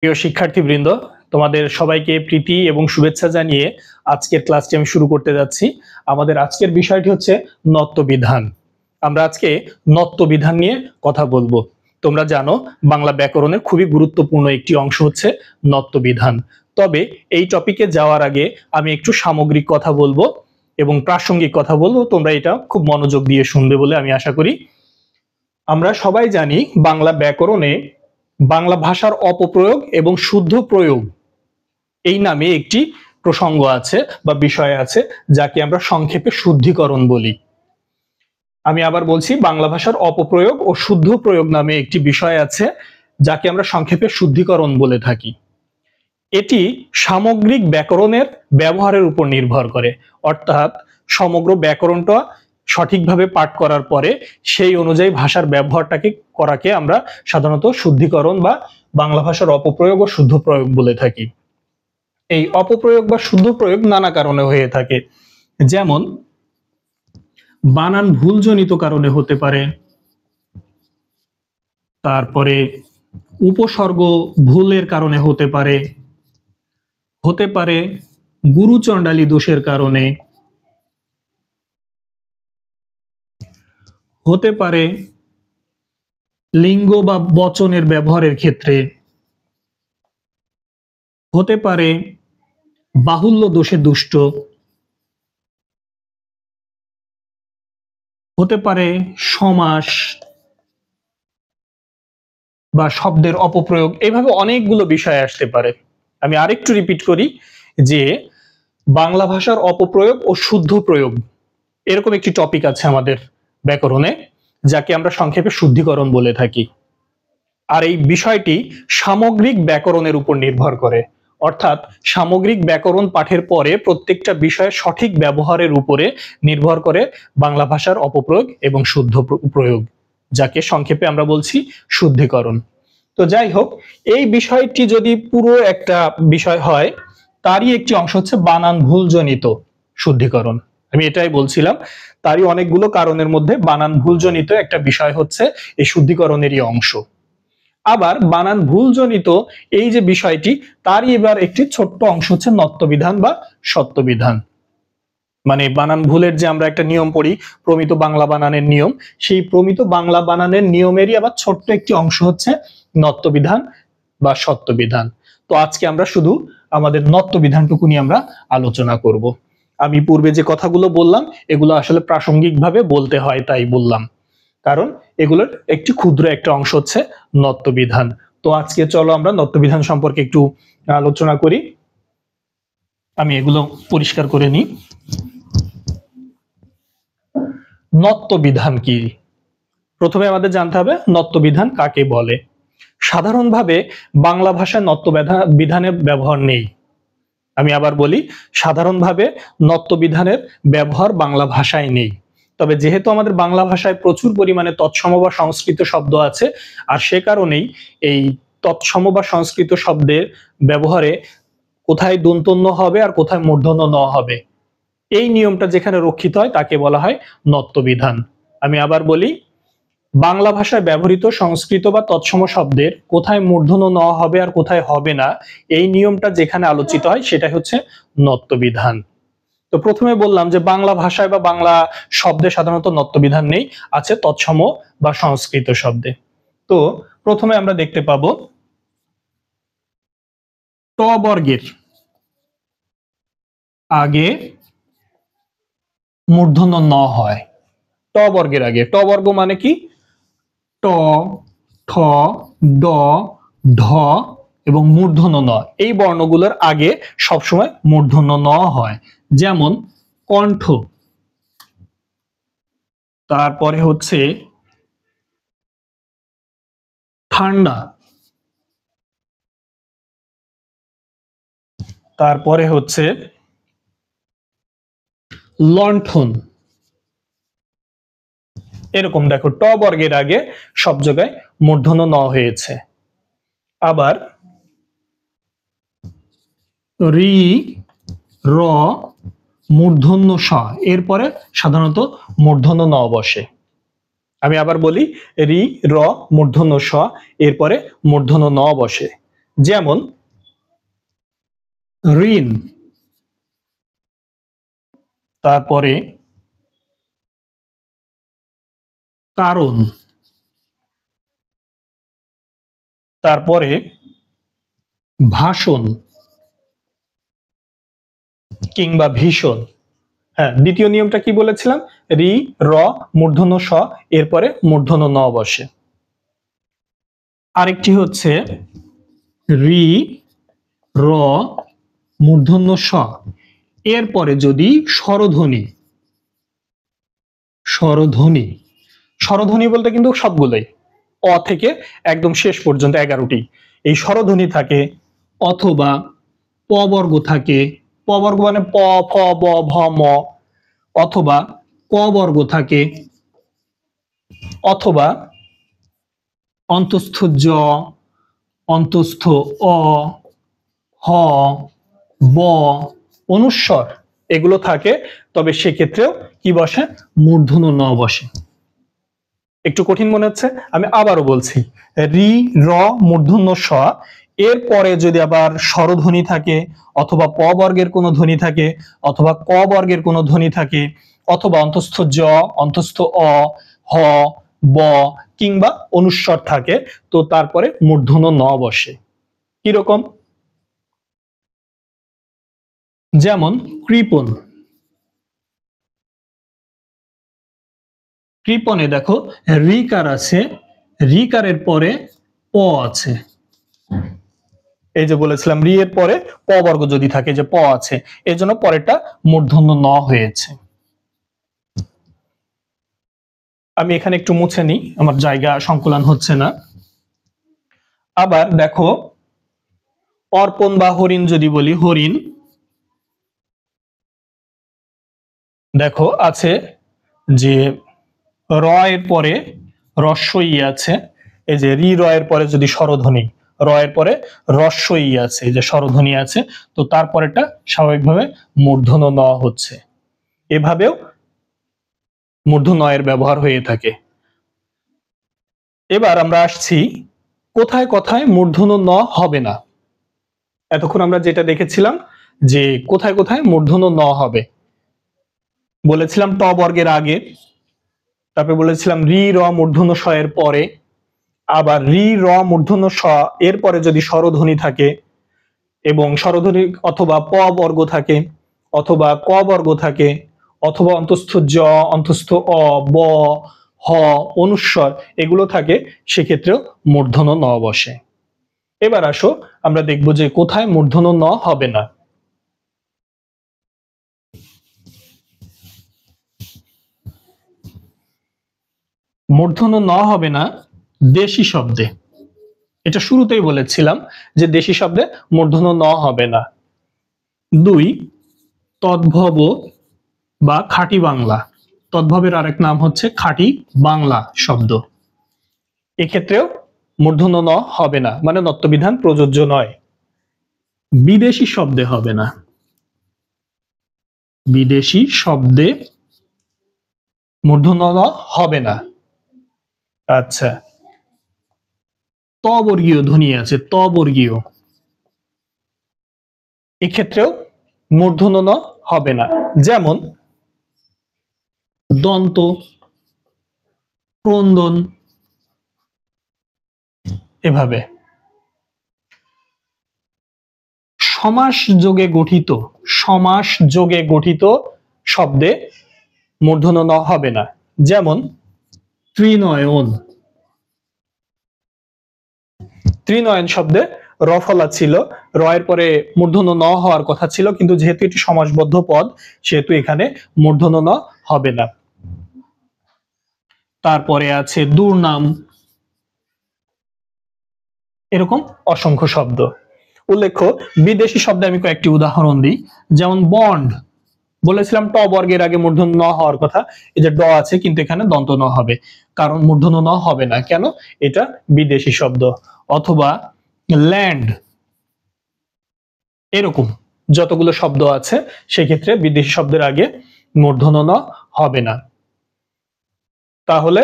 প্রিয় শিক্ষার্থীবৃন্দ, তোমাদের সবাইকে প্রীতি এবং শুভেচ্ছা জানিয়ে আজকের ক্লাসটি আমি শুরু করতে যাচ্ছি। আমাদের আজকের বিষয়টি হচ্ছে নত্যবিধান। আমরা আজকে নত্যবিধান নিয়ে কথা বলবো। তোমরা জানো বাংলা ব্যাকরণের খুবই গুরুত্বপূর্ণ একটি অংশ হচ্ছে নত্যবিধান। তবে এই টপিকে যাওয়ার আগে আমি একটু সামগ্রিক কথা বলবো এবং প্রাসঙ্গিক কথা বলবো। তোমরা এটা খুব মনোযোগ দিয়ে শুনবে বলে আমি আশা করি। আমরা সবাই জানি বাংলা ব্যাকরণে বাংলা ভাষার অপপ্রয়োগ এবং শুদ্ধ প্রয়োগ এই নামে একটি প্রসঙ্গ আছে বা বিষয় আছে, যাকে আমরা সংক্ষেপে শুদ্ধিকরণ বলি। আমি আবার বলছি, বাংলা ভাষার অপপ্রয়োগ ও শুদ্ধ প্রয়োগ নামে একটি বিষয় আছে, যাকে আমরা সংক্ষেপে শুদ্ধিকরণ বলে থাকি। এটি সামগ্রিক ব্যাকরণের ব্যবহারের উপর নির্ভর করে, অর্থাৎ সমগ্র ব্যাকরণটা সঠিকভাবে পাঠ করার পরে সেই অনুযায়ী ভাষার ব্যবহারটাকে করাকে আমরা সাধারণত শুদ্ধিকরণ বা বাংলা ভাষার অপপ্রয়োগ ও শুদ্ধ প্রয়োগ বলে থাকি। এই অপপ্রয়োগ বা শুদ্ধ প্রয়োগ নানা কারণে হয়ে থাকে, যেমন বানান ভুলজনিত কারণে হতে পারে, তারপরে উপসর্গ ভুলের কারণে হতে পারে গুরুচণ্ডালী দোষের কারণে, হতে পারে লিঙ্গ বা বচনের ব্যবহারের ক্ষেত্রে, হতে পারে বাহুল্য দোষে দুষ্ট, হতে পারে সমাস বা শব্দের অপপ্রয়োগ। এইভাবে অনেকগুলো বিষয় আসতে পারে। আমি আরেকটু রিপিট করি যে বাংলা ভাষার অপপ্রয়োগ ও শুদ্ধ প্রয়োগ এরকম একটি টপিক আছে আমাদের ব্যাকরণে, যাকে আমরা সংক্ষেপে শুদ্ধিকরণ বলে থাকি। আর এই বিষয়টি সামগ্রিক ব্যাকরণের উপর নির্ভর করে, অর্থাৎ সামগ্রিক ব্যাকরণ পাঠের পরে প্রত্যেকটা বিষয়ের সঠিক ব্যবহারের উপরে নির্ভর করে বাংলা ভাষার অপপ্রয়োগ এবং শুদ্ধ প্রয়োগ, যাকে সংক্ষেপে আমরা বলছি শুদ্ধিকরণ। তো যাই হোক, এই বিষয়টি যদি পুরো একটা বিষয় হয়, তারই একটি অংশ হচ্ছে বানান ভুলজনিত শুদ্ধিকরণ। আমি এটাই বলছিলাম, তারই অনেকগুলো কারণের মধ্যে বানান ভুলজনিত একটা বিষয় হচ্ছে এই শুদ্ধিকরণেরই অংশ। আবার বানান ভুলজনিত এই যে বিষয়টি, তারই এবার একটি ছোট্ট অংশ হচ্ছে নত্যবিধান বা সত্যবিধান। মানে বানান ভুলের যে আমরা একটা নিয়ম পড়ি, প্রমিত বাংলা বানানের নিয়ম, সেই প্রমিত বাংলা বানানের নিয়মেরই আবার ছোট্ট একটি অংশ হচ্ছে নত্যবিধান বা সত্যবিধান। তো আজকে আমরা শুধু আমাদের নত্যবিধানটুকু নিয়ে আমরা আলোচনা করব। আমি পূর্বে যে কথাগুলো বললাম এগুলো আসলে প্রাসঙ্গিকভাবে বলতে হয়, তাই বললাম, কারণ এগুলোর একটি ক্ষুদ্র একটা অংশ হচ্ছে নত্যবিধান। তো আজকে চলো আমরা নত্যবিধান সম্পর্কে একটু আলোচনা করি। আমি এগুলো পরিষ্কার করে নিই। নত্যবিধান কি? প্রথমে আমাদের জানতে হবে নত্যবিধান কাকে বলে। সাধারণভাবে বাংলা ভাষায় নত্যবিধানের ব্যবহার নেই। আমি আবার বলি, সাধারণভাবে নত্যবিধানের ব্যবহার বাংলা ভাষায় নেই। তবে যেহেতু আমাদের বাংলা ভাষায় প্রচুর পরিমাণে তৎসম বা সংস্কৃত শব্দ আছে, আর সে কারণেই এই তৎসম বা সংস্কৃত শব্দের ব্যবহারে কোথায় দন্তন্য হবে আর কোথায় মূর্ধন্য ন হবে, এই নিয়মটা যেখানে রক্ষিত হয় তাকে বলা হয় নত্যবিধান। আমি আবার বলি, বাংলা ভাষায় ব্যবহৃত সংস্কৃত বা তৎসম শব্দের কোথায় মূর্ধন্য ন হবে আর কোথায় হবে না, এই নিয়মটা যেখানে আলোচিত হয় সেটাই হচ্ছে নত্যবিধান। তো প্রথমে বললাম যে বাংলা ভাষায় বা বাংলা শব্দে সাধারণত নত্যবিধান নেই, আছে তৎসম বা সংস্কৃত শব্দে। তো প্রথমে আমরা দেখতে পাবো ট বর্গের আগে মূর্ধন্য ন হয়। ট বর্গের আগে, ট বর্গ মানে কি? ট, ঠ, ড, ঢ এবং মূর্ধন্য ন, এই বর্ণগুলোর আগে সবসময় মূর্ধন্য ন হয়। যেমন কণ্ঠ, তারপরে হচ্ছে ঠান্ডা, তারপরে হচ্ছে লণ্ঠন। এরকম দেখো, ট বর্গের আগে সব জায়গায় মূর্ধন্য ন হয়েছে। আবার রি, র, মূর্ধন্য স, এরপরে সাধারণত মূর্ধন্য ন বসে। আমি আবার বলি, রি, র, মূর্ধন্য স, এরপরে মূর্ধন্য ন বসে। যেমন ঋণ, তারপরে কারণ, তারপরে ভাষণ কিংবা ভীষণ। হ্যাঁ, দ্বিতীয় নিয়মটা কি বলেছিলাম? রি র মূর্ধন্য স, এরপরে মূর্ধন্য ন বসে। আরেকটি হচ্ছে রি র মূর্ধন্য স, এরপরে যদি স্বরধ্বনি, স্বরধ্বনি, স্বরধ্বনি বলতে কিন্তু সবগুলোই অ থেকে একদম শেষ পর্যন্ত 11টি এই স্বরধ্বনি থাকে, অথবা প বর্গ থাকে, প বর্গ মানে প ফ ব ভ ম, অথবা ক বর্গ থাকে, অথবা অন্তস্থ জ, অন্তস্থ অ, হ, ব, অনুস্বর এগুলো থাকে, তবে সেক্ষেত্রেও কি বসে? মূর্ধন্য ন বসে। একটু কঠিন মনে হচ্ছে, আমি আবারও বলছি, রি র মূর্ধন্য স, এরপরে যদি আবার স্বরধ্বনি থাকে, অথবা প বর্গের কোনো ধ্বনি থাকে, অথবা ক বর্গের কোনো ধ্বনি থাকে, অথবা অন্তস্থ জ, অন্তস্থ অ, হ, ব কিংবা অনুস্বর থাকে, তো তারপরে মূর্ধন্য ন বসে। কিরকম? যেমন কৃপণ, কৃপণে দেখো রিকার আছে, রিকারের পরে প আছে, এই যে বলেছিলাম রি এর পরে প বর্গ যদি থাকে, যে প আছে, এই জন্য পরেরটা মূর্ধন্য ন হয়েছে। আমি এখানে একটু মুছে নিই, আমার জায়গা সংকুলান হচ্ছে না। আবার দেখো অর্পণ বা হরিণ যদি বলি, হরিণ দেখো আছে যে র এর পরে রস্য ই আছে, এই যে রি র এর পরে যদি স্বরধ্বনি, র এর পরে রস্য ই আছে, এই যে স্বরধ্বনি আছে, তো তারপরেটা স্বাভাবিকভাবে মূর্ধন্য ন হচ্ছে। এভাবেও মূর্ধন্য এর ব্যবহার হয়ে থাকে। এবার আমরা আসছি কোথায় কোথায় মূর্ধন্য ন হবে না। এতক্ষণ আমরা যেটা দেখেছিলাম যে কোথায় কোথায় মূর্ধন্য ন হবে, বলেছিলাম ট বর্গের আগে, তারপরে বলেছিলাম রি র মূর্ধন্য স এর পরে, আবার রি র মূর্ধন্য স এর পরে যদি স্বরধ্বনি থাকে, এবং স্বরধ্বনি অথবা প বর্গ থাকে, অথবা ক বর্গ থাকে, অথবা অন্তস্থ জ, অন্তস্থ অ, ব, হ, অনুস্বর এগুলো থাকে, সেক্ষেত্রেও মূর্ধন্য ন বসে। এবার আসো আমরা দেখব যে কোথায় মূর্ধন্য ন হবে না। মূর্ধন্য ন হবে না দেশি শব্দে। এটা শুরুতেই বলেছিলাম যে দেশি শব্দে মূর্ধন্য ন হবে না। 2, তদ্ভব বা খাঁটি বাংলা। তদ্ভবের আরেক নাম হচ্ছে খাঁটি বাংলা শব্দ, এক্ষেত্রেও মূর্ধন্য ন হবে না, মানে নত্যবিধান প্রযোজ্য নয়। বিদেশি শব্দে হবে না, বিদেশি শব্দে মূর্ধন্য ন হবে না। আচ্ছা, ত বর্গীয় ধ্বনি আছে, ত বর্গীয়, এক্ষেত্রেও মূর্ধন্য ন হবে না। যেমন দন্ত, ক্রন্দন, এভাবে। সমাস যোগে গঠিত, সমাস যোগে গঠিত শব্দে মূর্ধন্য ন হবে না। যেমন ত্রিনয়ন, ত্রিনয়ন শব্দে র ফলা ছিল, র এর পরে মূর্ধন্য ন হওয়ার কথা ছিল, কিন্তু যেহেতু এটি সমাসবদ্ধ পদ, সেহেতু এখানে মূর্ধন্য ন হবে না। তারপরে আছে দুর্নাম, এরকম অসংখ্য শব্দ। উল্লেখ্য, বিদেশি শব্দে আমি কয়েকটি উদাহরণ দিই। যেমন বন্ড, বলেছিলাম ট বর্গের আগে মূর্ধন্য ন হওয়ার কথা, এই যে ড আছে কিন্তু এখানে দন্ত ন হবে, কারণ মূর্ধন্য ন হবে না, কেন? এটা বিদেশি শব্দ। অথবা ল্যান্ড, এরকম যতগুলো শব্দ আছে সেক্ষেত্রে বিদেশি শব্দের আগে মূর্ধন্য ন হবে না। তাহলে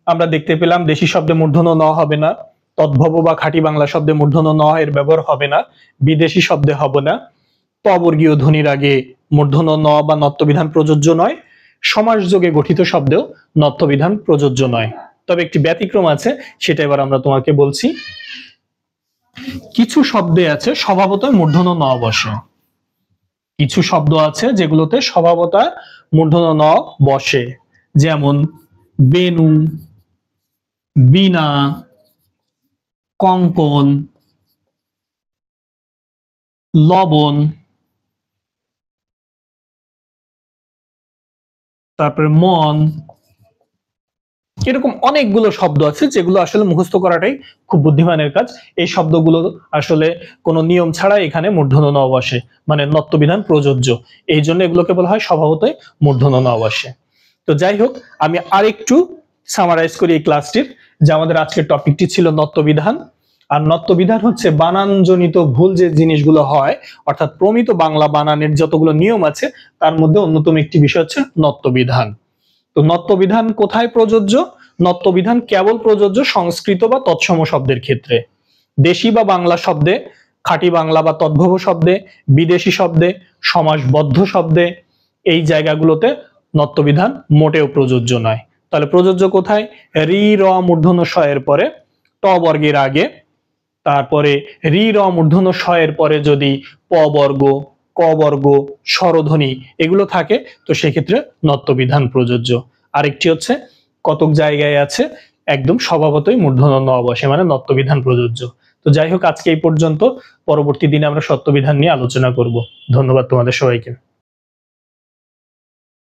আমরা দেখতে পেলাম দেশি শব্দে মূর্ধন্য ন হবে না, তদ্ভব বা খাঁটি বাংলা শব্দে মূর্ধন্য ন এর ব্যবহার হবে না, বিদেশি শব্দে হবে না, তবর্গীয় ধ্বনির আগে মূর্ধন্য ন বা নত্যবিধান প্রযোজ্য নয়, সমাসযোগে গঠিত শব্দেও নত্যবিধান প্রযোজ্য নয়। তবে একটি ব্যতিক্রম আছে, সেটা এবার আমরা তোমাকে বলছি। কিছু শব্দে আছে স্বভাবতই মূর্ধন্য ন বসে, কিছু শব্দ আছে যেগুলোতে স্বভাবতই মূর্ধন্য ন বসে, যেমন বেনু, বীণা, কঙ্কন, লবণ, তারপরে মন। এরকম অনেকগুলো শব্দ আছে যেগুলো আসলে মুখস্থ করাটাই খুব বুদ্ধিমানের কাজ। এই শব্দগুলো আসলে কোনো নিয়ম ছাড়া এখানে মূর্ধন্য ন বসে, মানে নত্যবিধান প্রযোজ্য, এই জন্য এগুলোকে বলা হয় স্বভাবতই মূর্ধন্য ন বসে। তো যাই হোক, আমি আরেকটু সামারাইজ করি এই ক্লাসটির, যে আমাদের আজকের টপিকটি ছিল নত্যবিধান। আর নত্যবিধান হচ্ছে বানানজনিত ভুল যে জিনিসগুলো হয়, অর্থাৎ প্রমিত বাংলা বানানের যতগুলো নিয়ম আছে তার মধ্যে অন্যতম একটি বিষয় হচ্ছে নত্যবিধান। তো নত্যবিধান কোথায় প্রযোজ্য? নত্যবিধান কেবল প্রযোজ্য সংস্কৃত বা তৎসম শব্দের ক্ষেত্রে। দেশি বা বাংলা শব্দে, খাঁটি বাংলা বা তদ্ভব শব্দে, বিদেশি শব্দে, সমাসবদ্ধ শব্দে, এই জায়গাগুলোতে নত্যবিধান মোটেও প্রযোজ্য নয়। তাহলে প্রযোজ্য কোথায়? রি র মূর্ধন্য ষ এর পরে, ট বর্গের আগে, তারপরে রি র মূর্ধন্য ষ এর পরে যদি প বর্গ, ক বর্গ, স্বরধ্বনি এগুলো থাকে, তো সেক্ষেত্রে নত্যবিধান প্রযোজ্য। আরেকটি হচ্ছে কতক জায়গায় আছে একদম স্বভাবতই মূর্ধন্য ন বসে, মানে নত্যবিধান প্রযোজ্য। তো যাই হোক, আজকে এই পর্যন্ত। পরবর্তী দিনে আমরা সত্যবিধান নিয়ে আলোচনা করব। ধন্যবাদ তোমাদের সবাইকে।